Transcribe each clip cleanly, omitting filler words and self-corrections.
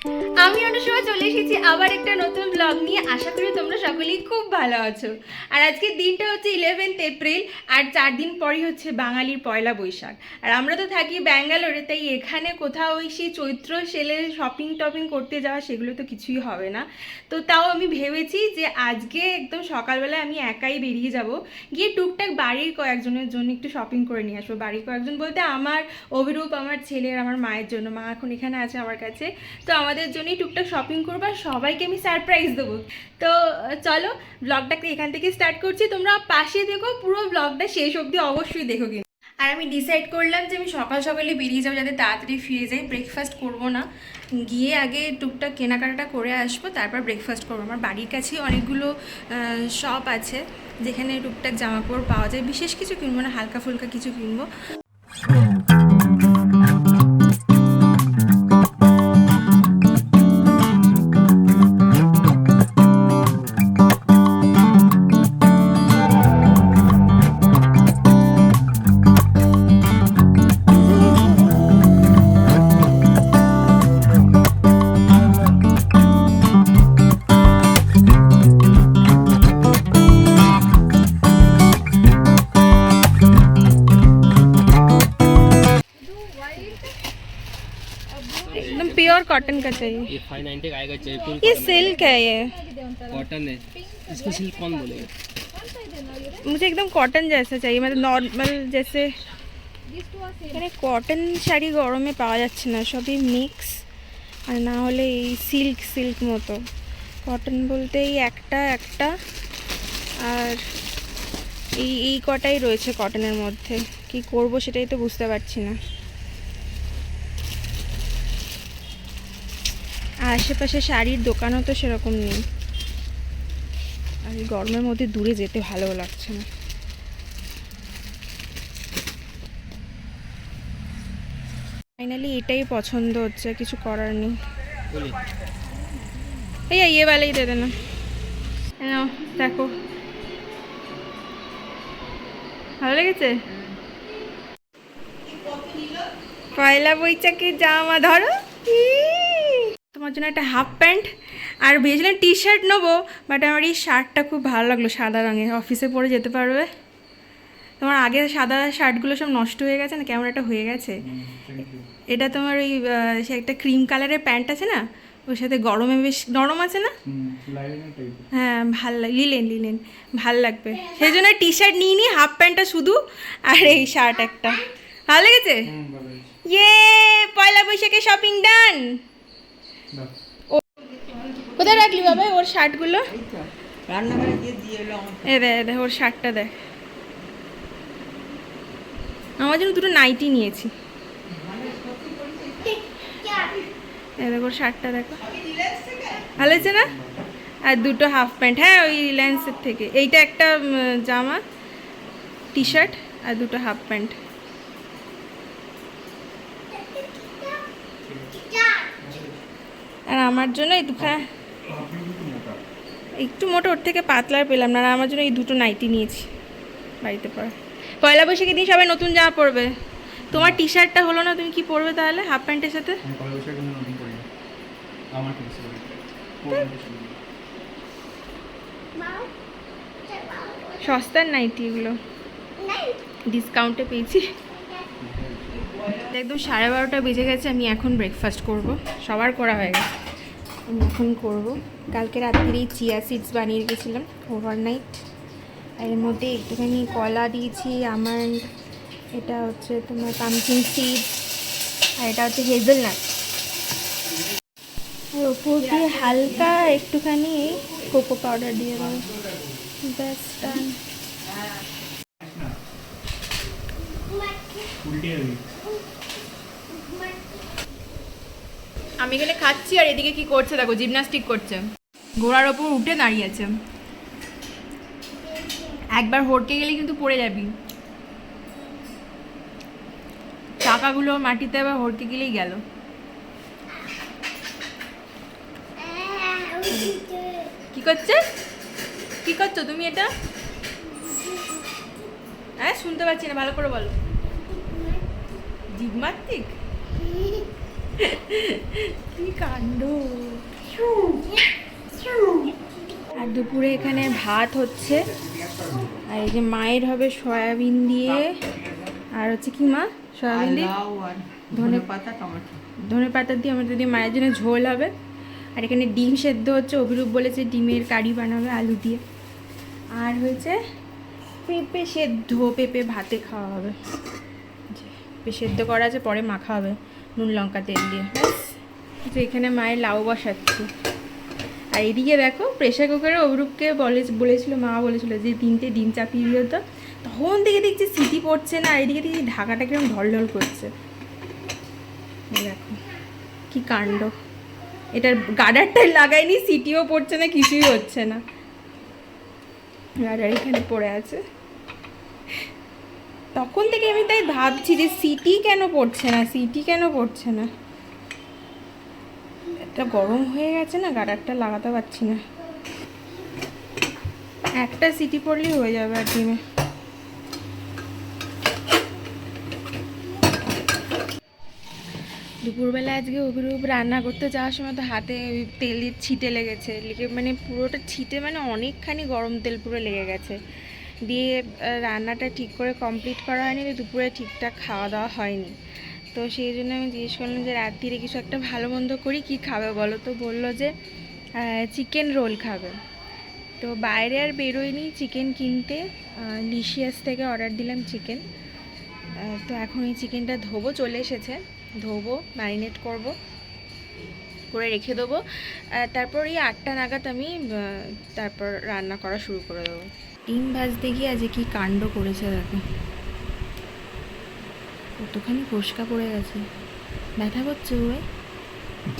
আমি অনুষ্কা চলে এসেছি আবার একটা নতুন ব্লগ নিয়ে। আশা করি তোমরা সকলেই খুব ভালো আছো। আর আজকের দিনটা হচ্ছে 11 এপ্রিল, আর 4 দিন পরই হচ্ছে বাঙালির পয়লা বৈশাখ। আর আমরা তো থাকি ব্যাঙ্গালোরে, তাই এখানে কোথাও ওই সেই চৈত্র সেলে শপিং টপিং করতে যাওয়া সেগুলো তো কিছুই হবে না। তো তাও আমি ভেবেছি যে আজকে একদম সকালবেলায় আমি একাই বেরিয়ে যাব, গিয়ে টুকটাক বাড়ির কয়েকজনের জন্য একটু শপিং করে নিয়ে আসবো। বাড়ির কয়েকজন বলতে আমার অভিরূপ, আমার ছেলের, আমার মায়ের জন্য। মা এখন এখানে আছে আমার কাছে, তো আমাদের জন্যই টুকটাক শপিং করবো আর সবাইকে আমি সারপ্রাইজ দেবো। তো চলো ব্লগটাকে এখান থেকে স্টার্ট করছি, তোমরা পাশে দেখো, পুরো ব্লগটা শেষ অবধি অবশ্যই দেখো কিন্তু। আর আমি ডিসাইড করলাম যে আমি সকাল সকালে বেরিয়ে যাবো, যাতে তাড়াতাড়ি ফিরে যাই। ব্রেকফাস্ট করবো না, গিয়ে আগে টুকটাক কেনাকাটা করে আসবো, তারপর ব্রেকফাস্ট করবো। আমার বাড়ির কাছেই অনেকগুলো শপ আছে যেখানে টুকটাক জামাকাপড় পাওয়া যায়। বিশেষ কিছু কিনবো না, হালকা ফুলকা কিছু কিনবো। एकदम प्योर कॉटन का चाहिए। ये 590 का आएगा जयपुर ये सिल्क है, ये कॉटन है। इसको सिल्क कौन बोलेगा? मुझे एकदम कॉटन जैसा चाहिए, मतलब नॉर्मल जैसे। এখানে কটন শাড়ি গরমে পাওয়া যাচ্ছে না, সবই মিক্স, আর না হলে এই সিল্ক সিল্ক মতো। কটন বলতে এই একটা একটা, আর এই কটাই রয়েছে কটনের মধ্যে। কি করব সেটাই তো বুঝতে পারছি না। আশেপাশে শাড়ির দোকানও তো সেরকম নেই, আর এই গরমের মধ্যে দূরে যেতে ভালো লাগছে না। ফাইনালি এটাই পছন্দ হচ্ছে, কিছু করার নেই। এই ये वाला ही दे देना। নাও দেখো, ভালো লেগেছে? পয়লা বৈশাখের জামা ধরো। তোমার জন্য একটা হাফ প্যান্ট, আর ভেবেছিলাম টি শার্ট নেবো, বাট আমার এই শার্টটা খুব ভালো লাগলো, সাদা রঙের, অফিসে পরে যেতে পারবে। তোমার আগে সাদা শার্টগুলো সব নষ্ট হয়ে গেছে না, কেমন একটা হয়ে গেছে। এটা তোমার ওই সে একটা ক্রিম কালারের প্যান্ট আছে না, ওর সাথে গরমে বেশ নরম আছে না, হ্যাঁ ভাল লাগে, লিলেন লিলেন ভাল লাগবে। সেই জন্য টি শার্ট নিয়ে নিই, হাফ প্যান্টটা শুধু, আর এই শার্ট একটা। ভালো লেগেছে? ইয়ে, পয়লা বৈশাখে শপিং ডান। কোথায় রাখলি বাবা ওর শার্টগুলো? এ দে ওর শার্টটা দেখ। আমার জন্য দুটো নাইটি নিয়েছি। দেখো শার্টটা দেখো, ভালো হয়েছে না? আর দুটো হাফ প্যান্ট, হ্যাঁ ওই রিলায়েন্সের থেকে। এইটা একটা জামা, টি শার্ট, আর দুটো হাফ প্যান্ট। আর আমার জন্য এই দুখানা একটু মোটা, ওর থেকে পাতলার পেলাম না। আর আমার জন্য এই দুটো নাইটি নিয়েছি বাড়িতে পরা। পয়লা বৈশাখের দিন সবাই নতুন জামা পরবে। তোমার টি শার্টটা হলো না, তুমি কি পরবে তাহলে হাফ প্যান্টের সাথে? সস্তার নাইটি এগুলো, ডিসকাউন্টে পেয়েছি। একদম 12:30 বেজে গেছে, আমি এখন ব্রেকফাস্ট করব। সবার করা হয়ে গেছে, আমি এখন করব। কালকে রাত্রিরেই চিয়া সিডস বানিয়ে রেখেছিলাম ওভারনাইট, এর মধ্যে একটুখানি কলা দিয়েছি, আমন্ড, এটা হচ্ছে তোমার পামকিন সিড, আর এটা হচ্ছে হেজেলনাট। আর ওপর দিয়ে হালকা একটুখানি কোকো পাউডার দিয়ে দেবো, ব্যাস ডান। আমি এখানে খাচ্ছি, আর এদিকে কি করছে দেখো, জিমনাস্টিক করছে, ঘোড়ার ওপর উঠে দাঁড়িয়ে আছে। একবার হড়কে গেলে কিন্তু পড়ে যাবি, চাকাগুলো মাটিতে আবার হড়কে গেলেই গেল। কি করছে, কি করছো তুমি এটা? হ্যাঁ শুনতে পাচ্ছি না, ভালো করে বলো। জিমনাস্টিক কি কাণ্ড। আর দুপুরে এখানে ভাত হচ্ছে, আর এই যে মায়ের হবে সয়াবিন দিয়ে, আর হচ্ছে কি মা, সয়াবিন দিয়ে ধনে পাতা দিয়ে আমার যদি মায়ের জন্য ঝোল হবে। আর এখানে ডিম সেদ্ধ হচ্ছে, অভিরূপ বলেছে ডিমের কারি বানাবে আলু দিয়ে। আর হয়েছে পেঁপে সেদ্ধ, পেঁপে ভাতে খাওয়া হবে, পেঁপে সেদ্ধ করা আছে, পরে মাখা হবে নুন লঙ্কা তেল দিয়ে, ব্যাস। তো এখানে মায়ের লাউ বসাচ্ছি। আর এদিকে দেখো প্রেশার কুকারে অভিরূপকে বলেছিল, মা বলেছিল যে 3টে ডিম চাপিয়ে দিও, তো তখন থেকে দেখছি সিটি পড়ছে না, আর এদিকে দেখছি ঢাকাটা কিরকম ঢলঢল করছে। দেখো কি কাণ্ড, এটার গার্ডারটাই লাগাইনি, সিটিও পড়ছে না, কিছুই হচ্ছে না, গার্ডার এখানে পড়ে আছে। তখন থেকে আমি তাই ভাবছি যে সিটি কেন পড়ছে না, সিটি কেন পড়ছে না। এটা গরম হয়ে গেছে না, গার্ডারটা লাগাতে পারছি না। একটা সিটি পড়লেই হয়ে যাবে আর ডিমে। দুপুরবেলা আজকে অভিরূপ রান্না করতে যাওয়ার সময় তো হাতে তেলের ছিটে লেগেছে, মানে পুরোটা ছিটে, মানে অনেকখানি গরম তেল পুরো লেগে গেছে। দিয়ে রান্নাটা ঠিক করে কমপ্লিট করা হয়নি, দুপুরে ঠিকঠাক খাওয়া দাওয়া হয়নি। তো সেই জন্য আমি জিজ্ঞেস করলাম যে রাত্রিরে কিছু একটা ভালো মন্দ করি, কি খাবে বলো? তো বললো যে চিকেন রোল খাবে। তো বাইরে আর বেরোয়নি চিকেন কিনতে, লিশিয়াস থেকে অর্ডার দিলাম চিকেন। তো এখন এই চিকেনটা ধোবো, চলে এসেছে, ধোবো, ম্যারিনেট করব, করে রেখে দেবো। তারপর এই 8টা নাগাদ আমি তারপর রান্না করা শুরু করে দেবো। ডিম ভাজতে গিয়ে আজকে কি কাণ্ড করেছে দেখো, কতখানি ফোসকা পড়ে গেছে, ব্যথা করছে ওই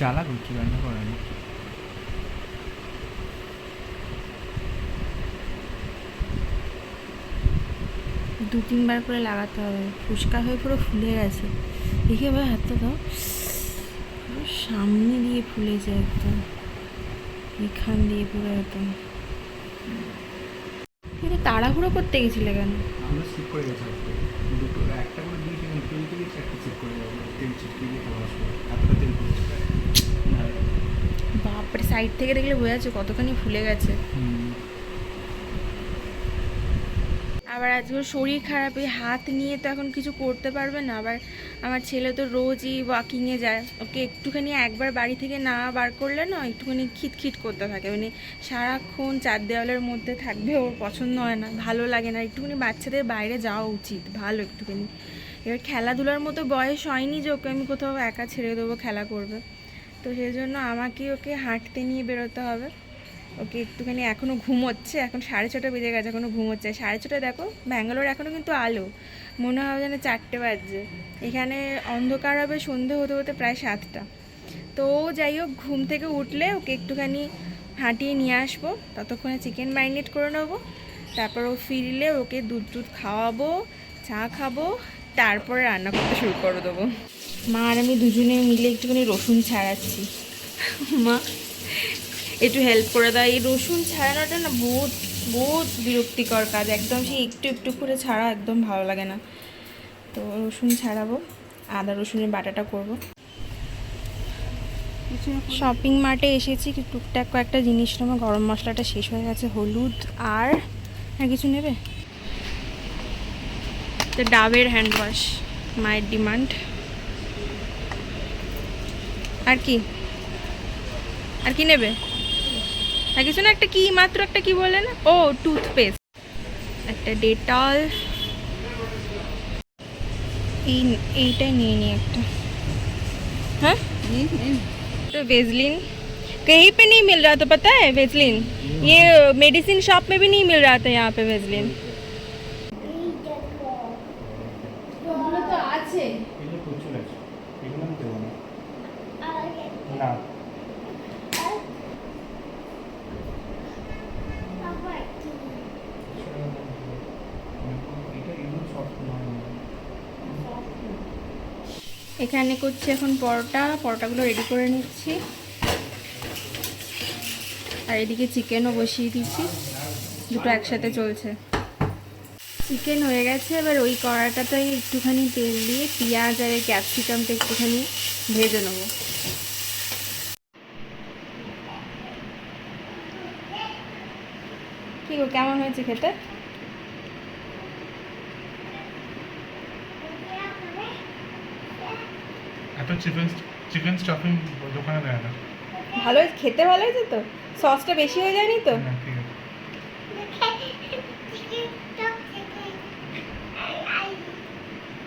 জ্বালা করছি রান্না করানি। দু তিনবার করে লাগাতে হবে, ফুসকা হয়ে পুরো ফুলে গেছে। দেখে এবার হাতটা দাও, পুরো সামনে দিয়ে ফুলেছে একদম, এখান দিয়ে পুরো একদম। এটা তাড়াহুড়ো করতে গেছিলে কেন? আমরা স্কিপ করে গেছি, দুটো একটা করে দিয়েছি, তেল দিয়েছি, একটা চেক করে যাবো, তেল ছিটকে দিয়ে খাওয়া আসবে, এতটা তেল পড়েছে। বাপরে, সাইড থেকে দেখলে বোঝা যাচ্ছে কতখানি ফুলে গেছে। আবার আজকে শরীর খারাপ, এই হাত নিয়ে তো এখন কিছু করতে পারবে না। আবার আমার ছেলে তো রোজই ওয়াকিংয়ে যায়, ওকে একটুখানি একবার বাড়ি থেকে না বার করলে না একটুখানি খিটখিট করতে থাকে, মানে সারাক্ষণ 4 দেওয়ালের মধ্যে থাকবে, ওর পছন্দ হয় না, ভালো লাগে না। একটুখানি বাচ্চাদের বাইরে যাওয়া উচিত, ভালো একটুখানি। এবার খেলাধুলার মতো বয়স হয়নি যে ওকে আমি কোথাও একা ছেড়ে দেবো খেলা করবে, তো সেই জন্য আমাকে ওকে হাঁটতে নিয়ে বেরোতে হবে। ওকে একটুখানি, এখনও ঘুমোচ্ছে, এখন 6:30 বেজে গেছে, এখনও ঘুমোচ্ছে। 6:30 দেখো, ব্যাঙ্গালোর এখনও কিন্তু আলো, মনে হবে যেন 4টে বাজছে। এখানে অন্ধকার হবে সন্ধে হতে হতে প্রায় 7টা। তো যাই হোক, ঘুম থেকে উঠলে ওকে একটুখানি হাঁটিয়ে নিয়ে আসবো, ততক্ষণে চিকেন ম্যারিনেট করে নেবো। তারপর ও ফিরলে ওকে দুধ খাওয়াবো, চা খাবো, তারপরে রান্না করতে শুরু করে দেবো। মা আর আমি দুজনে মিলে একটুখানি রসুন ছাড়াচ্ছি। মা একটু হেল্প করে দাও, এই রসুন ছাড়ানোটা না বহুত বহুত বিরক্তিকর কাজ, একদম সেই একটু একটু করে ছাড়া একদম ভালো লাগে না। তো রসুন ছাড়াবো, আদা রসুনের বাটাটা করব। শপিং মার্টে এসেছি, টুকটাক কয়েকটা জিনিস নেবো, গরম মশলাটা শেষ হয়ে গেছে, হলুদ আর কিছু নেবে? তো ডাবের হ্যান্ড ওয়াশ, মায়ের ডিমান্ড। আর কি নেবে? আর কিছু না, একটা কি মাত্র একটা কি বলে না, ও টুথপেস্ট, একটা ডেটল, এইটাই নিয়ে নি একটা। हाँ तो वेजलिन कहीं पे नहीं मिल रहा, तो पता है वेजलिन, ये मेडिसिन शॉप में भी नहीं मिल रहा था यहाँ पे वेजलिन। तो আছে এগুলো প্রচুর আছে, এগুলো আমি দেবো না। না এটা এগুলো সব নয়। এখানে করছি এখন পরোটাগুলো রেডি করে নিচ্ছি, আর এদিকে চিকেনও বসিয়ে দিচ্ছি, দুটো একসাথে চলছে। চিকেন হয়ে গেছে, এবার ওই কড়াটাতে একটুখানি তেল দিয়ে পেঁয়াজ আর এই ক্যাপসিকামটা একটুখানি ভেজে নেবো। কি গো, কেমন হয়েছে খেতে? এত চিকেন স্টাফিং দোকানে দেয় না। ভালো খেতে, ভালো হয়েছে তো? সসটা বেশি হয়ে যায়নি তো? ঠিক আছে।